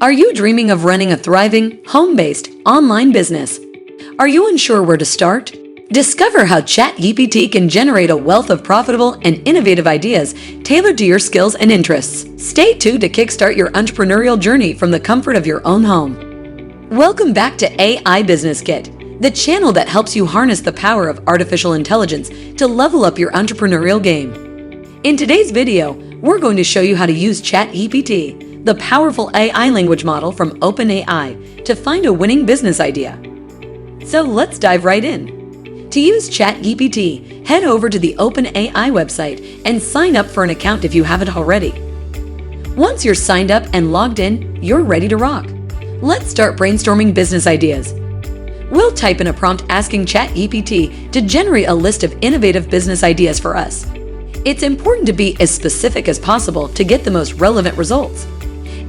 Are you dreaming of running a thriving, home-based, online business? Are you unsure where to start? Discover how ChatGPT can generate a wealth of profitable and innovative ideas tailored to your skills and interests. Stay tuned to kickstart your entrepreneurial journey from the comfort of your own home. Welcome back to AI Business Kit, the channel that helps you harness the power of artificial intelligence to level up your entrepreneurial game. In today's video, we're going to show you how to use ChatGPT, the powerful AI language model from OpenAI, to find a winning business idea. So let's dive right in. To use ChatGPT, head over to the OpenAI website and sign up for an account if you haven't already. Once you're signed up and logged in, you're ready to rock. Let's start brainstorming business ideas. We'll type in a prompt asking ChatGPT to generate a list of innovative business ideas for us. It's important to be as specific as possible to get the most relevant results.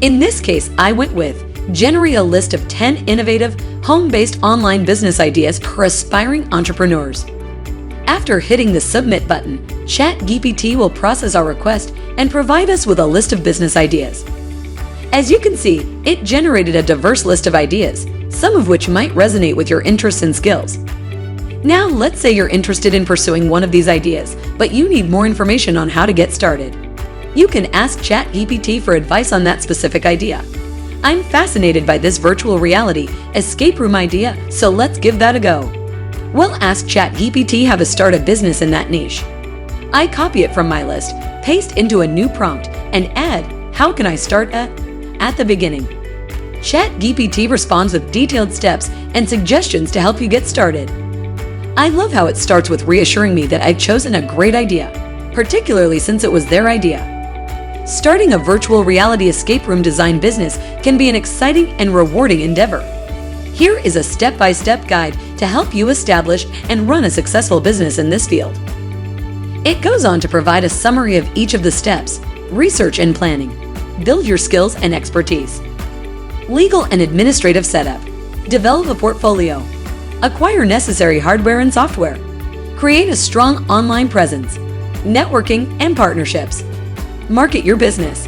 In this case, I went with generate a list of 10 innovative, home-based online business ideas for aspiring entrepreneurs. After hitting the Submit button, ChatGPT will process our request and provide us with a list of business ideas. As you can see, it generated a diverse list of ideas, some of which might resonate with your interests and skills. Now, let's say you're interested in pursuing one of these ideas, but you need more information on how to get started. You can ask ChatGPT for advice on that specific idea. I'm fascinated by this virtual reality escape room idea, so let's give that a go. We'll ask ChatGPT how to start a business in that niche. I copy it from my list, paste into a new prompt, and add, "How can I start at the beginning?" ChatGPT responds with detailed steps and suggestions to help you get started. I love how it starts with reassuring me that I've chosen a great idea, particularly since it was their idea. Starting a virtual reality escape room design business can be an exciting and rewarding endeavor. Here is a step-by-step guide to help you establish and run a successful business in this field. It goes on to provide a summary of each of the steps: research and planning, build your skills and expertise, legal and administrative setup, develop a portfolio, acquire necessary hardware and software, create a strong online presence, networking and partnerships, market your business,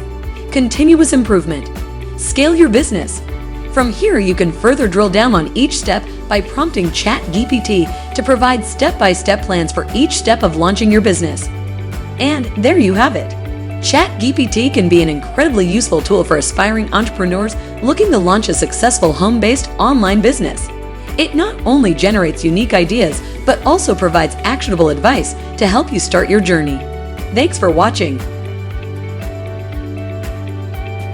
continuous improvement, scale your business. From here, you can further drill down on each step by prompting ChatGPT to provide step-by-step plans for each step of launching your business. And there you have it. ChatGPT can be an incredibly useful tool for aspiring entrepreneurs looking to launch a successful home-based online business. It not only generates unique ideas, but also provides actionable advice to help you start your journey. Thanks for watching.